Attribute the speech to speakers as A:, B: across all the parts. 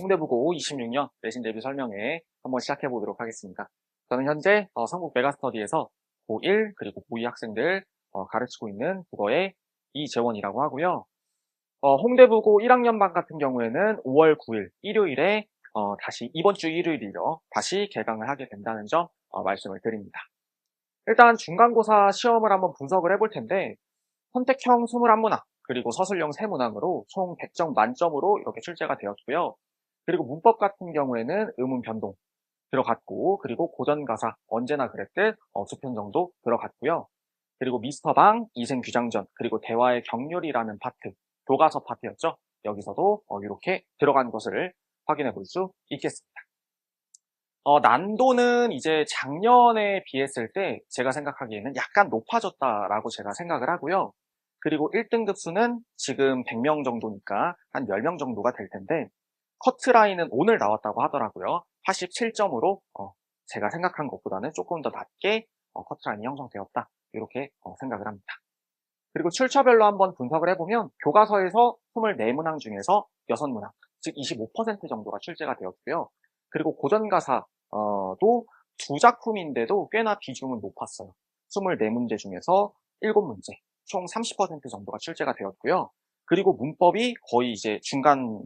A: 홍대부고 26년 내신 대비 설명회 한번 시작해 보도록 하겠습니다. 저는 현재 성북 메가스터디에서 고1 그리고 고2 학생들 가르치고 있는 국어의 이재원이라고 하고요. 홍대부고 1학년반 같은 경우에는 5월 9일 일요일에 다시 이번 주 일요일이죠. 다시 개강을 하게 된다는 점 말씀을 드립니다. 일단 중간고사 시험을 한번 분석을 해볼 텐데 선택형 21문항 그리고 서술형 3문항으로 총 100점 만점으로 이렇게 출제가 되었고요. 그리고 문법 같은 경우에는 의문 변동 들어갔고, 그리고 고전가사 언제나 그랬듯 2편 정도 들어갔고요. 그리고 미스터방, 이생규장전, 그리고 대화의 격렬이라는 파트, 교과서 파트였죠. 여기서도 이렇게 들어간 것을 확인해 볼 수 있겠습니다. 난도는 이제 작년에 비했을 때 제가 생각하기에는 약간 높아졌다라고 제가 생각을 하고요. 그리고 1등급 수는 지금 100명 정도니까 한 10명 정도가 될 텐데 커트라인은 오늘 나왔다고 하더라고요. 87점으로 제가 생각한 것보다는 조금 더 낮게 커트라인이 형성되었다. 이렇게 생각을 합니다. 그리고 출처별로 한번 분석을 해보면 교과서에서 24문항 중에서 6문항, 즉 25% 정도가 출제가 되었고요. 그리고 고전가사도 두 작품인데도 꽤나 비중은 높았어요. 24문제 중에서 7문제, 총 30% 정도가 출제가 되었고요. 그리고 문법이 거의 이제 중간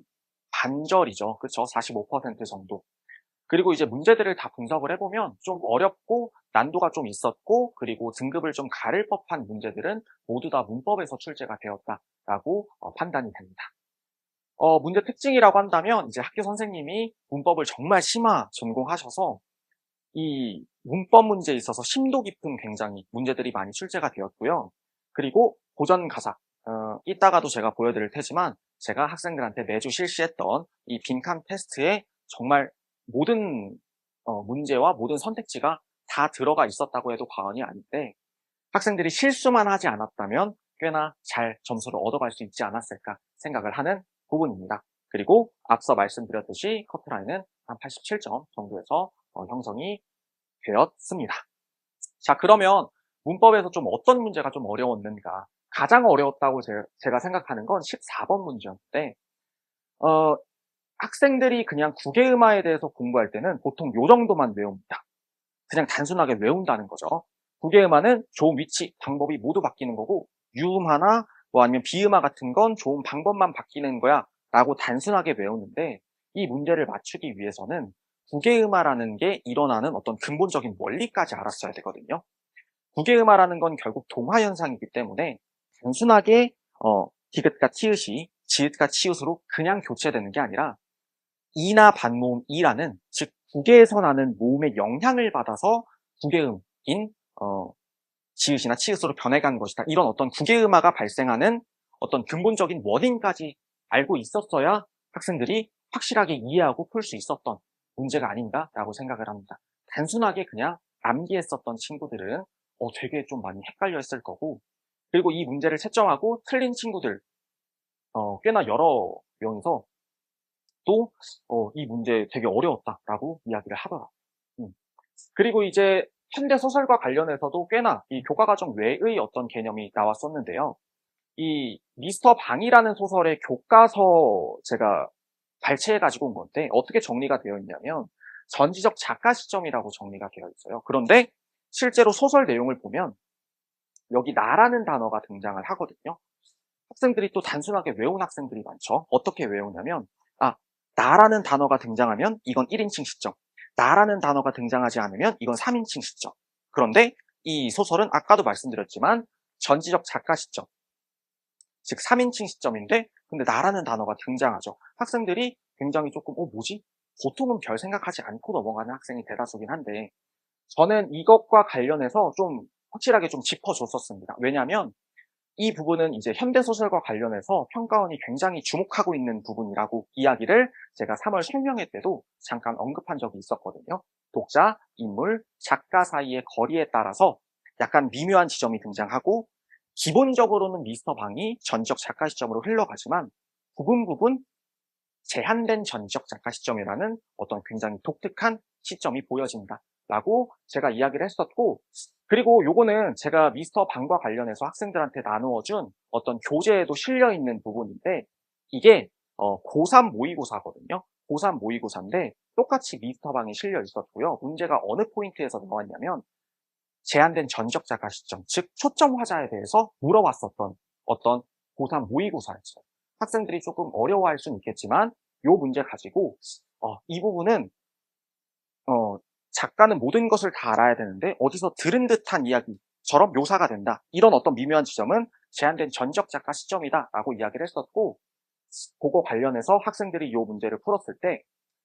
A: 반절이죠. 그렇죠? 45% 정도. 그리고 이제 문제들을 다 분석을 해보면 좀 어렵고 난도가 좀 있었고, 그리고 등급을 좀 가를 법한 문제들은 모두 다 문법에서 출제가 되었다라고 판단이 됩니다. 문제 특징이라고 한다면 이제 학교 선생님이 문법을 정말 심화 전공하셔서 이 문법 문제에 있어서 심도 깊은 굉장히 문제들이 많이 출제가 되었고요. 그리고 고전 가사, 이따가도 제가 보여드릴 테지만 제가 학생들한테 매주 실시했던 이 빈칸 테스트에 정말 모든 문제와 모든 선택지가 다 들어가 있었다고 해도 과언이 아닌데 학생들이 실수만 하지 않았다면 꽤나 잘 점수를 얻어갈 수 있지 않았을까 생각을 하는 부분입니다. 그리고 앞서 말씀드렸듯이 커트라인은 한 87점 정도에서 형성이 되었습니다. 자, 그러면 문법에서 좀 어떤 문제가 좀 어려웠는가? 가장 어려웠다고 제가 생각하는 건 14번 문제였는데 학생들이 그냥 국외음화에 대해서 공부할 때는 보통 요 정도만 외웁니다. 그냥 단순하게 외운다는 거죠. 국외음화는 좋은 위치, 방법이 모두 바뀌는 거고 유음화나 뭐 아니면 비음화 같은 건 좋은 방법만 바뀌는 거야 라고 단순하게 외우는데 이 문제를 맞추기 위해서는 국외음화라는 게 일어나는 어떤 근본적인 원리까지 알았어야 되거든요. 국외음화라는 건 결국 동화현상이기 때문에 단순하게 디귿과 티읕이 지읒과 치읓으로 그냥 교체되는 게 아니라 이나 반모음 이라는, 즉 국외에서 나는 모음의 영향을 받아서 국외음인 지읒이나 치읓으로 변해간 것이다. 이런 어떤 국외음화가 발생하는 어떤 근본적인 원인까지 알고 있었어야 학생들이 확실하게 이해하고 풀 수 있었던 문제가 아닌가라고 생각을 합니다. 단순하게 그냥 암기했었던 친구들은 되게 좀 많이 헷갈려 했을 거고, 그리고 이 문제를 채점하고 틀린 친구들 꽤나 여러 명이서 또 이 문제 되게 어려웠다라고 이야기를 하더라고요. 그리고 이제 현대 소설과 관련해서도 꽤나 이 교과과정 외의 어떤 개념이 나왔었는데요. 이 미스터 방이라는 소설의 교과서 제가 발췌해 가지고 온 건데 어떻게 정리가 되어 있냐면 전지적 작가 시점이라고 정리가 되어 있어요. 그런데 실제로 소설 내용을 보면 여기 나라는 단어가 등장을 하거든요. 학생들이 또 단순하게 외운 학생들이 많죠. 어떻게 외우냐면 나라는 단어가 등장하면 이건 1인칭 시점, 나라는 단어가 등장하지 않으면 이건 3인칭 시점. 그런데 이 소설은 아까도 말씀드렸지만 전지적 작가 시점, 즉 3인칭 시점인데 근데 나라는 단어가 등장하죠. 학생들이 굉장히 조금 뭐지? 보통은 별 생각하지 않고 넘어가는 학생이 대다수긴 한데 저는 이것과 관련해서 좀 확실하게 좀 짚어줬었습니다. 왜냐하면 이 부분은 이제 현대소설과 관련해서 평가원이 굉장히 주목하고 있는 부분이라고 이야기를 제가 3월 설명회 때도 잠깐 언급한 적이 있었거든요. 독자, 인물, 작가 사이의 거리에 따라서 약간 미묘한 지점이 등장하고 기본적으로는 미스터 방이 전지적 작가 시점으로 흘러가지만 부분 제한된 전지적 작가 시점이라는 어떤 굉장히 독특한 시점이 보여진다라고 제가 이야기를 했었고, 그리고 요거는 제가 미스터 방과 관련해서 학생들한테 나누어준 어떤 교재에도 실려있는 부분인데 이게 고3 모의고사거든요. 고3 모의고사인데 똑같이 미스터방에 실려 있었고요. 문제가 어느 포인트에서 나왔냐면 제한된 전적자가 시점, 즉 초점 화자에 대해서 물어봤었던 어떤 고3 모의고사였어요. 학생들이 조금 어려워할 수는 있겠지만 이 문제 가지고 이 부분은 작가는 모든 것을 다 알아야 되는데 어디서 들은 듯한 이야기처럼 묘사가 된다. 이런 어떤 미묘한 지점은 제한된 전적 작가 시점이다 라고 이야기를 했었고, 그거 관련해서 학생들이 이 문제를 풀었을 때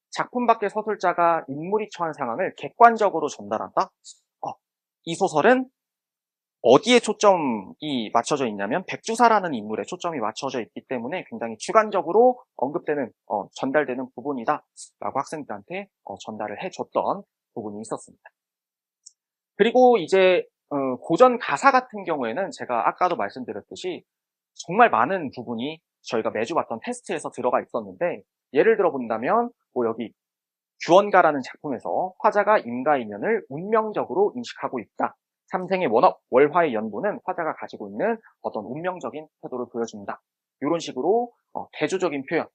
A: 작품 밖의 서술자가 인물이 처한 상황을 객관적으로 전달한다? 이 소설은 어디에 초점이 맞춰져 있냐면 백주사라는 인물에 초점이 맞춰져 있기 때문에 굉장히 주관적으로 언급되는 전달되는 부분이다 라고 학생들한테 전달을 해줬던 부분이 있었습니다. 그리고 이제 고전 가사 같은 경우에는 제가 아까도 말씀드렸듯이 정말 많은 부분이 저희가 매주 봤던 테스트에서 들어가 있었는데, 예를 들어 본다면 여기 규원가라는 작품에서 화자가 인과인연을 운명적으로 인식하고 있다. 삼생의 원업, 월화의 연보는 화자가 가지고 있는 어떤 운명적인 태도를 보여준다. 이런 식으로 대조적인 표현.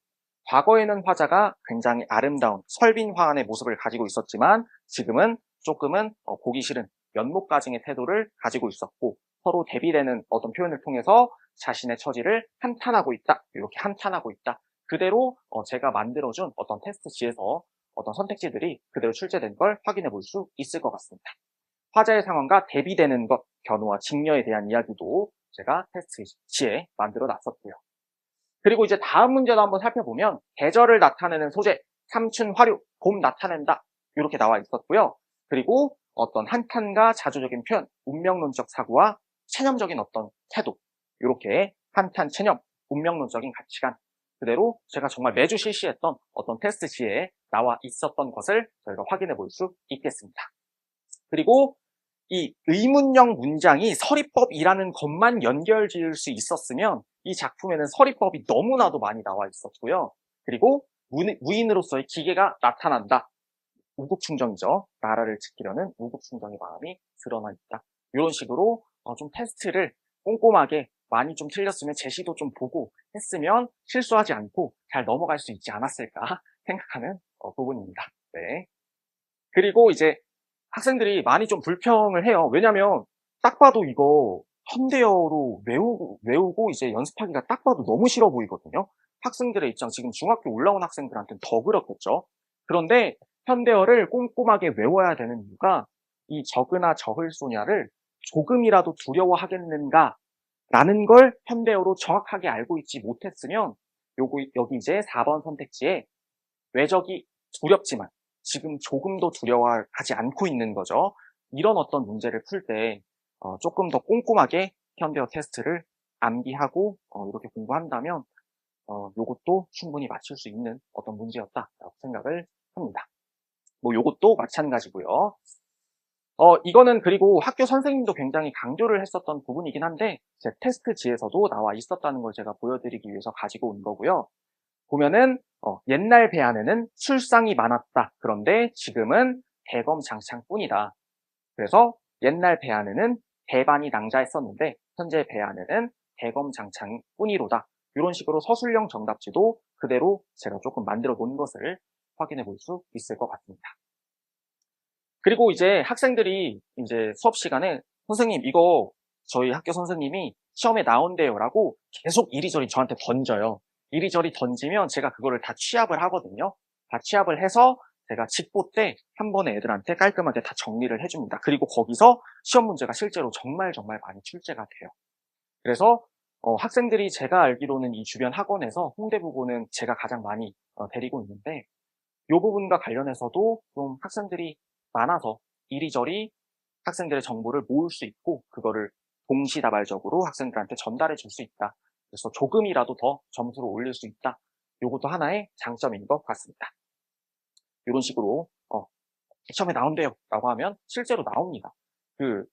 A: 과거에는 화자가 굉장히 아름다운 설빈화한의 모습을 가지고 있었지만 지금은 조금은 보기 싫은 연목가증의 태도를 가지고 있었고, 서로 대비되는 어떤 표현을 통해서 자신의 처지를 한탄하고 있다. 이렇게 한탄하고 있다. 그대로 제가 만들어준 어떤 테스트지에서 어떤 선택지들이 그대로 출제된 걸 확인해 볼 수 있을 것 같습니다. 화자의 상황과 대비되는 것, 견우와 직녀에 대한 이야기도 제가 테스트지에 만들어 놨었고요. 그리고 이제 다음 문제도 한번 살펴보면 계절을 나타내는 소재, 삼춘, 화류, 봄 나타낸다 이렇게 나와 있었고요. 그리고 어떤 한탄과 자조적인 표현, 운명론적 사고와 체념적인 어떤 태도, 이렇게 한탄, 체념, 운명론적인 가치관, 그대로 제가 정말 매주 실시했던 어떤 테스트지에 나와 있었던 것을 저희가 확인해 볼 수 있겠습니다. 그리고 이 의문형 문장이 서리법이라는 것만 연결 지을 수 있었으면 이 작품에는 서리법이 너무나도 많이 나와 있었고요. 그리고 무인으로서의 기계가 나타난다. 우국충정이죠. 나라를 지키려는 우국충정의 마음이 드러나 있다. 이런 식으로 좀 테스트를 꼼꼼하게 많이 좀 틀렸으면 제시도 좀 보고 했으면 실수하지 않고 잘 넘어갈 수 있지 않았을까 생각하는 부분입니다. 네. 그리고 이제 학생들이 많이 좀 불평을 해요. 왜냐면 딱 봐도 이거 현대어로 외우고 이제 연습하기가 딱 봐도 너무 싫어 보이거든요. 학생들의 입장, 지금 중학교 올라온 학생들한테는 더 그렇겠죠. 그런데 현대어를 꼼꼼하게 외워야 되는 이유가 이 적으나 저흘소냐를 조금이라도 두려워하겠는가 라는 걸 현대어로 정확하게 알고 있지 못했으면 여기 이제 4번 선택지에 외적이 두렵지만 지금 조금도 두려워하지 않고 있는 거죠. 이런 어떤 문제를 풀 때 조금 더 꼼꼼하게 현대어 테스트를 암기하고 이렇게 공부한다면 요것도 충분히 맞출 수 있는 어떤 문제였다라고 생각을 합니다. 요것도 마찬가지고요. 이거는 그리고 학교 선생님도 굉장히 강조를 했었던 부분이긴 한데 제 테스트지에서도 나와 있었다는 걸 제가 보여드리기 위해서 가지고 온 거고요. 보면은 옛날 배안에는 술상이 많았다. 그런데 지금은 대검장창뿐이다. 그래서 옛날 배안에는 대반이 낭자했었는데 현재 배안에는 대검장창뿐이로다. 이런 식으로 서술형 정답지도 그대로 제가 조금 만들어 놓은 것을 확인해 볼 수 있을 것 같습니다. 그리고 이제 학생들이 이제 수업 시간에 선생님 이거 저희 학교 선생님이 시험에 나온대요 라고 계속 이리저리 저한테 던져요. 이리저리 던지면 제가 그거를 다 취합을 하거든요. 다 취합을 해서 제가 직보 때 한 번에 애들한테 깔끔하게 다 정리를 해줍니다. 그리고 거기서 시험 문제가 실제로 정말 많이 출제가 돼요. 그래서 학생들이 제가 알기로는 이 주변 학원에서 홍대 부고는 제가 가장 많이 데리고 있는데 이 부분과 관련해서도 좀 학생들이 많아서 이리저리 학생들의 정보를 모을 수 있고 그거를 동시다발적으로 학생들한테 전달해 줄 수 있다. 그래서 조금이라도 더 점수를 올릴 수 있다. 이것도 하나의 장점인 것 같습니다. 이런 식으로 시험에 나온대요 라고 하면 실제로 나옵니다. 그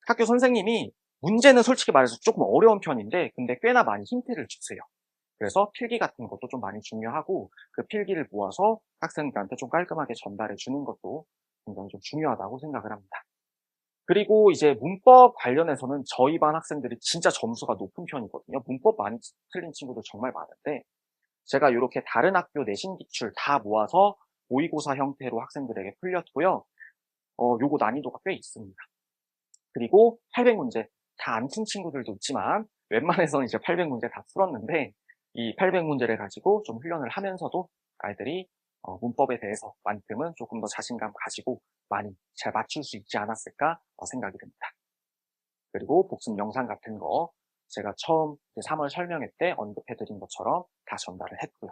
A: 학교 선생님이 문제는 솔직히 말해서 조금 어려운 편인데 근데 꽤나 많이 힌트를 주세요. 그래서 필기 같은 것도 좀 많이 중요하고 그 필기를 모아서 학생들한테 좀 깔끔하게 전달해 주는 것도 굉장히 좀 중요하다고 생각을 합니다. 그리고 이제 문법 관련해서는 저희 반 학생들이 진짜 점수가 높은 편이거든요. 문법 많이 틀린 친구들 정말 많은데 제가 이렇게 다른 학교 내신 기출 다 모아서 모의고사 형태로 학생들에게 풀렸고요. 요거 난이도가 꽤 있습니다. 그리고 800문제 다 안 푼 친구들도 있지만 웬만해서는 이제 800문제 다 풀었는데 이 800문제를 가지고 좀 훈련을 하면서도 아이들이 문법에 대해서만큼은 조금 더 자신감 가지고 많이 잘 맞출 수 있지 않았을까 생각이 듭니다. 그리고 복습 영상 같은 거 제가 처음 3월 설명회 때 언급해드린 것처럼 다 전달을 했고요.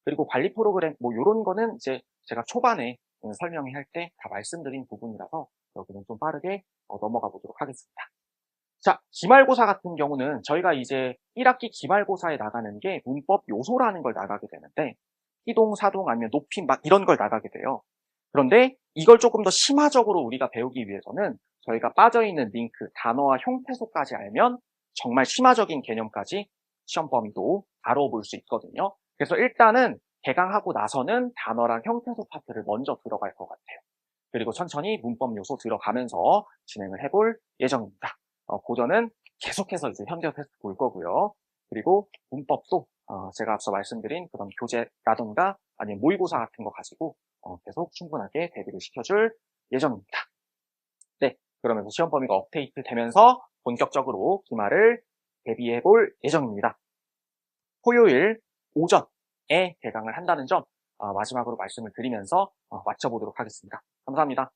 A: 그리고 관리 프로그램 이런 거는 이제 제가 초반에 설명회 할 때 다 말씀드린 부분이라서 여기는 좀 빠르게 넘어가 보도록 하겠습니다. 자, 기말고사 같은 경우는 저희가 이제 1학기 기말고사에 나가는 게 문법 요소라는 걸 나가게 되는데 희동, 사동 아니면 높임 막 이런 걸 나가게 돼요. 그런데 이걸 조금 더 심화적으로 우리가 배우기 위해서는 저희가 빠져있는 링크, 단어와 형태소까지 알면 정말 심화적인 개념까지 시험 범위도 다뤄볼 수 있거든요. 그래서 일단은 개강하고 나서는 단어랑 형태소 파트를 먼저 들어갈 것 같아요. 그리고 천천히 문법 요소 들어가면서 진행을 해볼 예정입니다. 고전은 계속해서 이제 현재 테스트 볼 거고요. 그리고 문법도 제가 앞서 말씀드린 그런 교재라던가 아니면 모의고사 같은 거 가지고 계속 충분하게 대비를 시켜줄 예정입니다. 네, 그러면서 시험 범위가 업데이트 되면서 본격적으로 기말을 대비해 볼 예정입니다. 토요일 오전에 개강을 한다는 점 마지막으로 말씀을 드리면서 마쳐보도록 하겠습니다. 감사합니다.